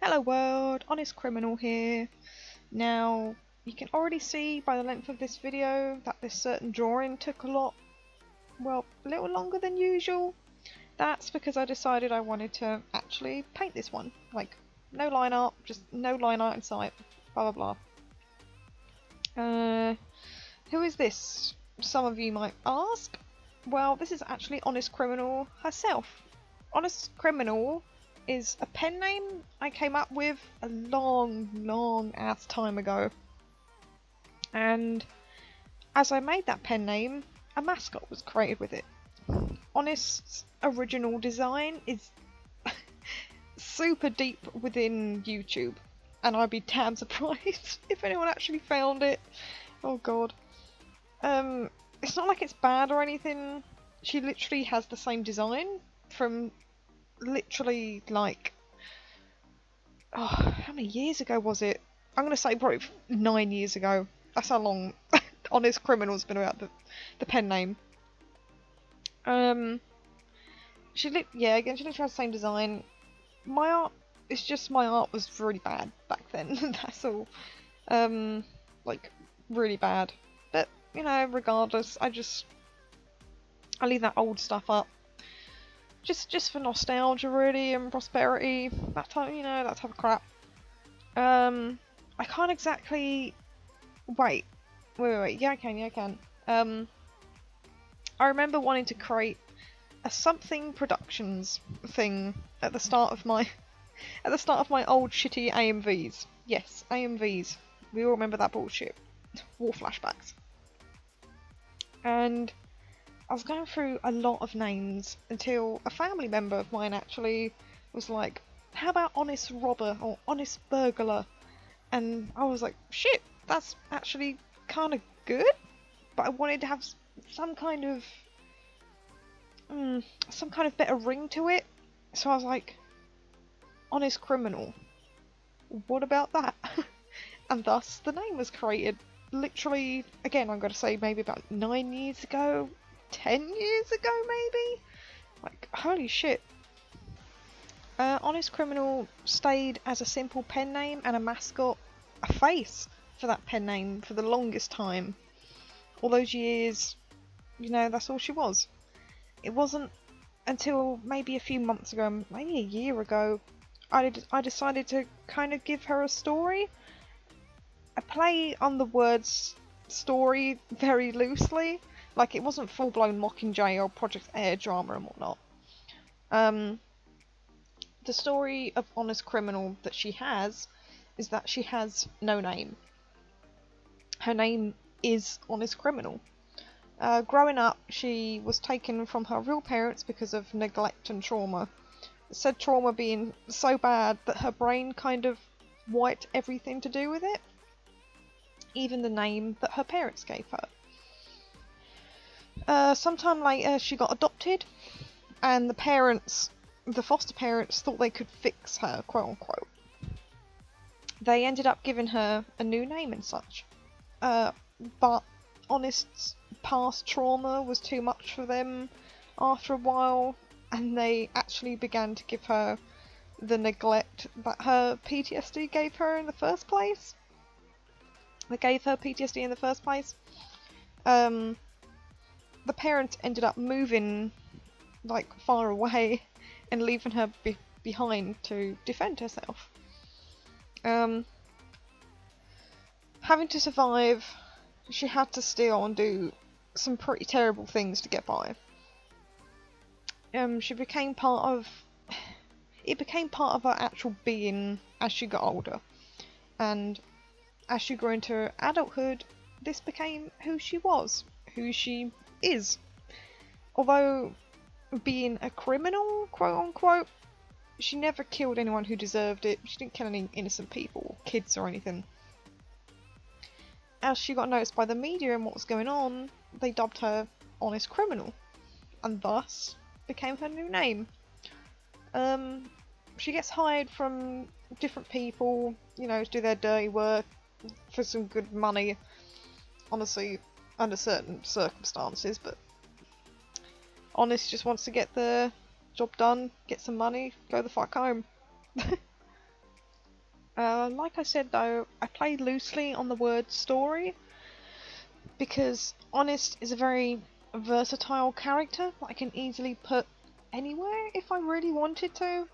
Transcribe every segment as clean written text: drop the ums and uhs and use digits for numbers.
Hello world, Honest Criminal here. Now, you can already see by the length of this video that this certain drawing took a little longer than usual. That's because I decided I wanted to actually paint this one. Like, no line art, just no line art in sight, blah blah blah. Who is this? Some of you might ask. Well, this is actually Honest Criminal herself. Honest Criminal is a pen name I came up with a long ass time ago. And as I made that pen name, a mascot was created with it. Honest's original design is super deep within YouTube, and I'd be damn surprised if anyone actually found it. Oh god. It's not like it's bad or anything. She literally has the same design from literally like, oh, how many years ago was it? I'm gonna say probably 9 years ago. That's how long Honest Criminal's been about the pen name. She literally has the same design. My art was really bad back then. That's all. Like really bad. But you know, regardless, I leave that old stuff up. Just for nostalgia really and prosperity. That type of crap. I can't exactly wait. Yeah, I can. I remember wanting to create a something productions thing at the start of my old shitty AMVs. Yes, AMVs. We all remember that bullshit. War flashbacks. And I was going through a lot of names until a family member of mine actually was like, how about Honest Robber or Honest Burglar? And I was like, shit, that's actually kind of good, but I wanted to have some kind of better ring to it. So I was like, Honest Criminal. What about that? And thus the name was created. Literally, again, I'm going to say maybe about 9 years ago, 10 years ago maybe? Like, holy shit. Honest Criminal stayed as a simple pen name and a mascot, a face for that pen name for the longest time. All those years, you know, that's all she was. It wasn't until maybe a few months ago, maybe a year ago, I decided to kind of give her a story. I play on the words story very loosely. Like, it wasn't full-blown Mockingjay or Project Air drama and whatnot. The story of Honest Criminal that she has is that she has no name. Her name is Honest Criminal. Growing up, she was taken from her real parents because of neglect and trauma. Said trauma being so bad that her brain kind of wiped everything to do with it. Even the name that her parents gave her. Sometime later, she got adopted, and the foster parents thought they could fix her, quote unquote. They ended up giving her a new name and such. But Honest's past trauma was too much for them after a while, and they actually began to give her the neglect that her PTSD gave her in the first place. The parents ended up moving like far away and leaving her behind to defend herself. Having to survive, she had to steal and do some pretty terrible things to get by. It became part of her actual being as she got older, and as she grew into adulthood, this became who she was, who she is. Although being a criminal, quote unquote, she never killed anyone who deserved it. She didn't kill any innocent people, kids or anything. As she got noticed by the media and what was going on, they dubbed her Honest Criminal, and thus became her new name. She gets hired from different people, you know, to do their dirty work for some good money, honestly, under certain circumstances, but Honest just wants to get the job done, get some money, go the fuck home. Like I said though, I play loosely on the word story because Honest is a very versatile character that I can easily put anywhere if I really wanted to.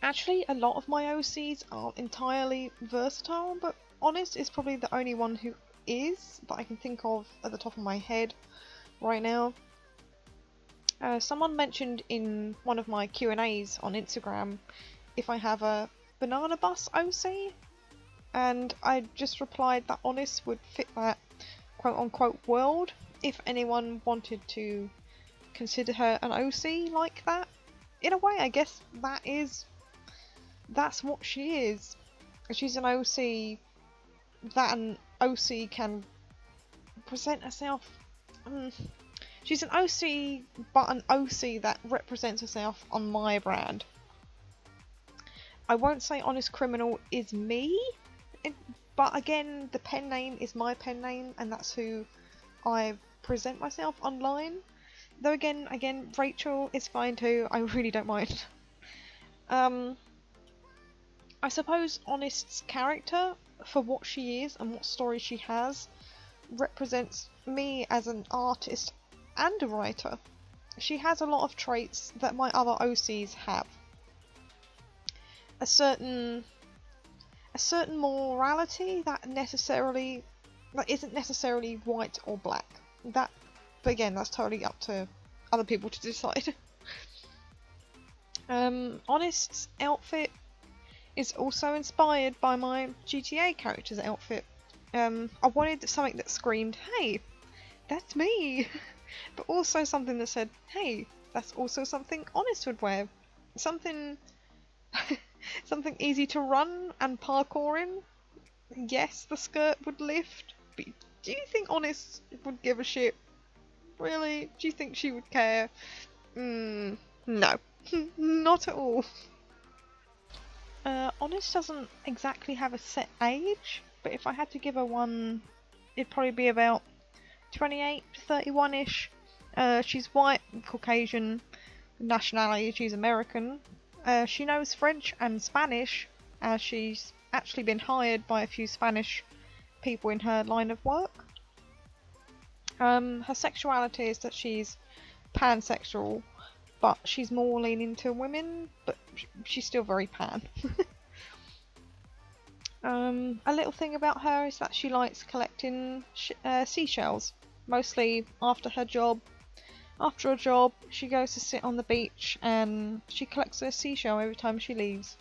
Actually, a lot of my OCs aren't entirely versatile, but Honest is probably the only one who is that I can think of at the top of my head right now. Someone mentioned in one of my Q&As on Instagram if I have a Banana Bus OC, and I just replied that Honest would fit that quote-unquote world if anyone wanted to consider her an OC like that. In a way, I guess that's what she is. She's an OC that an OC can present herself. She's an OC, but an OC that represents herself on my brand. I won't say Honest Criminal is me, but again, the pen name is my pen name, and that's who I present myself online. Though again, Rachel is fine too. I really don't mind. I suppose Honest's character, for what she is and what story she has, represents me as an artist and a writer. She has a lot of traits that my other OCs have. A certain morality that isn't necessarily white or black. But again, that's totally up to other people to decide. Honest's outfit is also inspired by my GTA character's outfit. I wanted something that screamed, "Hey, that's me!" but also something that said, "Hey, that's also something Honest would wear." Something something easy to run and parkour in. Yes, the skirt would lift, but do you think Honest would give a shit? Really? Do you think she would care? No. Not at all. Honest doesn't exactly have a set age, but if I had to give her one, it'd probably be about 28 to 31-ish. She's white, Caucasian, nationality, she's American. She knows French and Spanish, as she's actually been hired by a few Spanish people in her line of work. Her sexuality is that she's pansexual, but she's more leaning to women, but she's still very pan. A little thing about her is that she likes collecting seashells, mostly after her job. After a job, she goes to sit on the beach and she collects a seashell every time she leaves.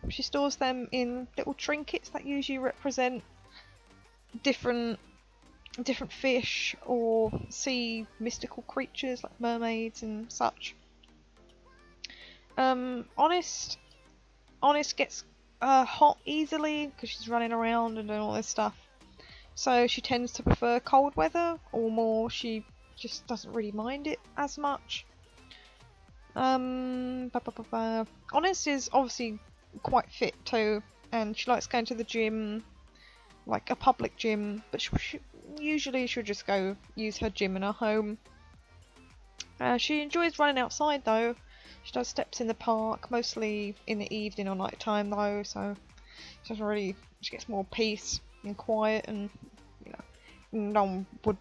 She stores them in little trinkets that usually represent different fish or sea mystical creatures like mermaids and such. Honest gets hot easily because she's running around and doing all this stuff. So she tends to prefer cold weather, or more, she just doesn't really mind it as much. Honest is obviously quite fit too, and she likes going to the gym, like a public gym, but usually she'll just go use her gym in her home. She enjoys running outside though. She does steps in the park, mostly in the evening or night time though, so she gets more peace and quiet, and you know, no one would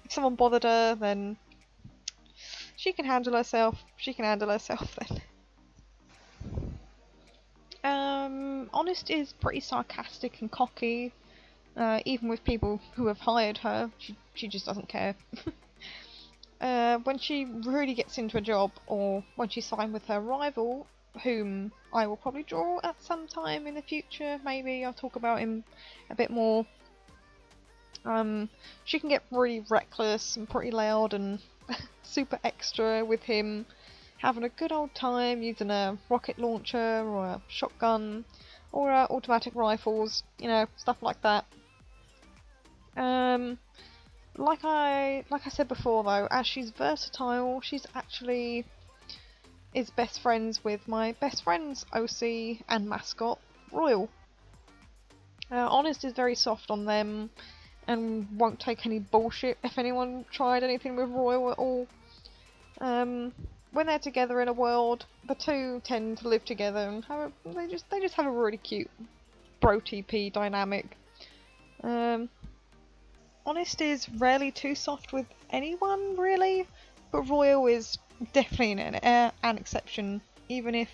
if someone bothered her, then she can handle herself. Then. Honest is pretty sarcastic and cocky, even with people who have hired her. She just doesn't care. When she really gets into a job, or when she's signed with her rival, whom I will probably draw at some time in the future, maybe I'll talk about him a bit more. She can get really reckless and pretty loud and super extra with him, having a good old time using a rocket launcher or a shotgun or automatic rifles, stuff like that. Like I said before though, as she's versatile, she's actually is best friends with my best friend's OC and mascot, Royal. Honest is very soft on them and won't take any bullshit if anyone tried anything with Royal at all. when they're together in a world, the two tend to live together and they just have a really cute bro TP dynamic. Honest is rarely too soft with anyone, really, but Royal is definitely an exception, even if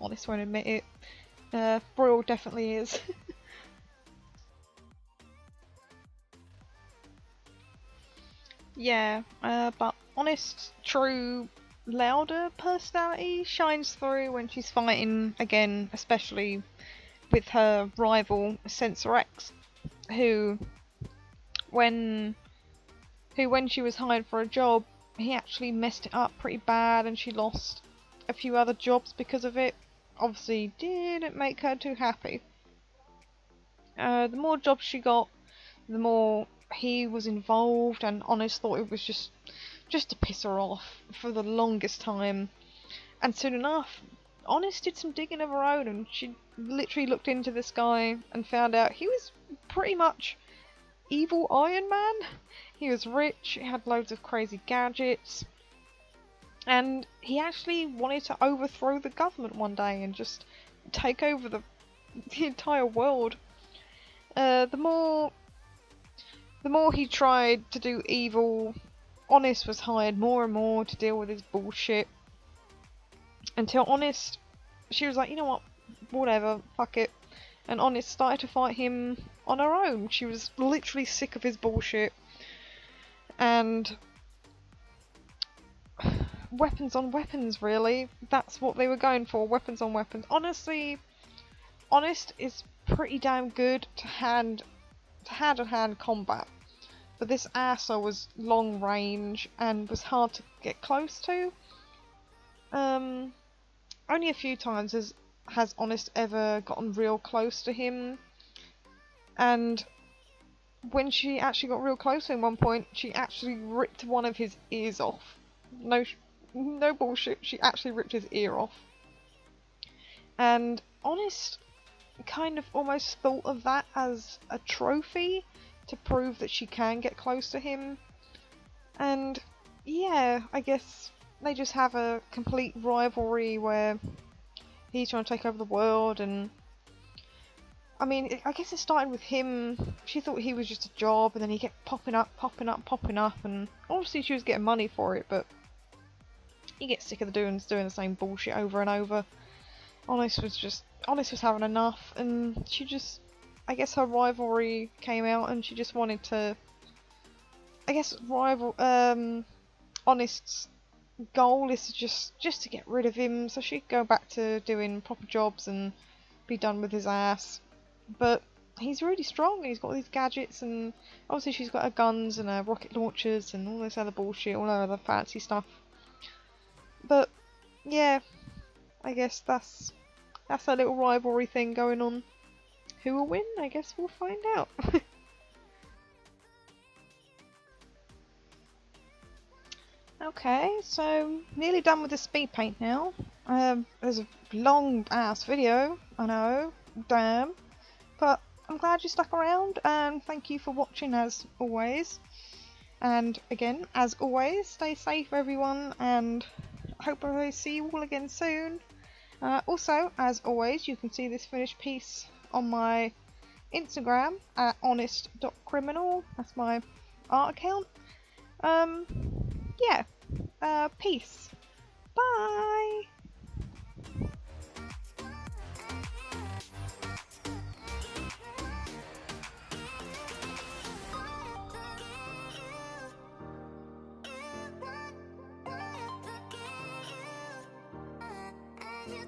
Honest won't admit it. Royal definitely is. Yeah, but Honest's true, louder personality shines through when she's fighting again, especially with her rival Sensor X, who, when when she was hired for a job, he actually messed it up pretty bad, and she lost a few other jobs because of it. Obviously, didn't make her too happy. The more jobs she got, the more he was involved, and Honest thought it was just to piss her off for the longest time. And soon enough, Honest did some digging of her own, and she literally looked into this guy and found out he was pretty much evil Iron Man. He was rich, he had loads of crazy gadgets, and he actually wanted to overthrow the government one day and just take over the entire world. The more he tried to do evil, Honest was hired more and more to deal with his bullshit. Until Honest, she was like, you know what, whatever, fuck it. And Honest started to fight him on her own. She was literally sick of his bullshit. And weapons on weapons, really. That's what they were going for, weapons on weapons. Honestly, Honest is pretty damn good to hand-to-hand combat. But this Asa was long range and was hard to get close to. Only a few times has Honest ever gotten real close to him. And when she actually got real close to him one point, she actually ripped one of his ears off. No bullshit, she actually ripped his ear off. And Honest kind of almost thought of that as a trophy to prove that she can get close to him. And yeah, I guess they just have a complete rivalry where he's trying to take over the world, and I mean, I guess it started with him. She thought he was just a job, and then he kept popping up, and obviously she was getting money for it, but he gets sick of doing the same bullshit over and over. Honest was having enough, and she just, I guess her rivalry came out, and she just wanted to, I guess Honest's goal is to just to get rid of him, so she could go back to doing proper jobs and be done with his ass. But he's really strong, and he's got all these gadgets, and obviously she's got her guns and her rocket launchers and all this other bullshit, all her other fancy stuff. But yeah, I guess that's a little rivalry thing going on. Who will win? I guess we'll find out. Okay, so nearly done with the speed paint now. There's a long ass video, I know, damn. But I'm glad you stuck around, and thank you for watching as always. And again, as always, stay safe everyone, and I hope I see you all again soon. Also, as always, you can see this finished piece on my Instagram at honest.criminal. That's my art account. Yeah. Peace. Bye. You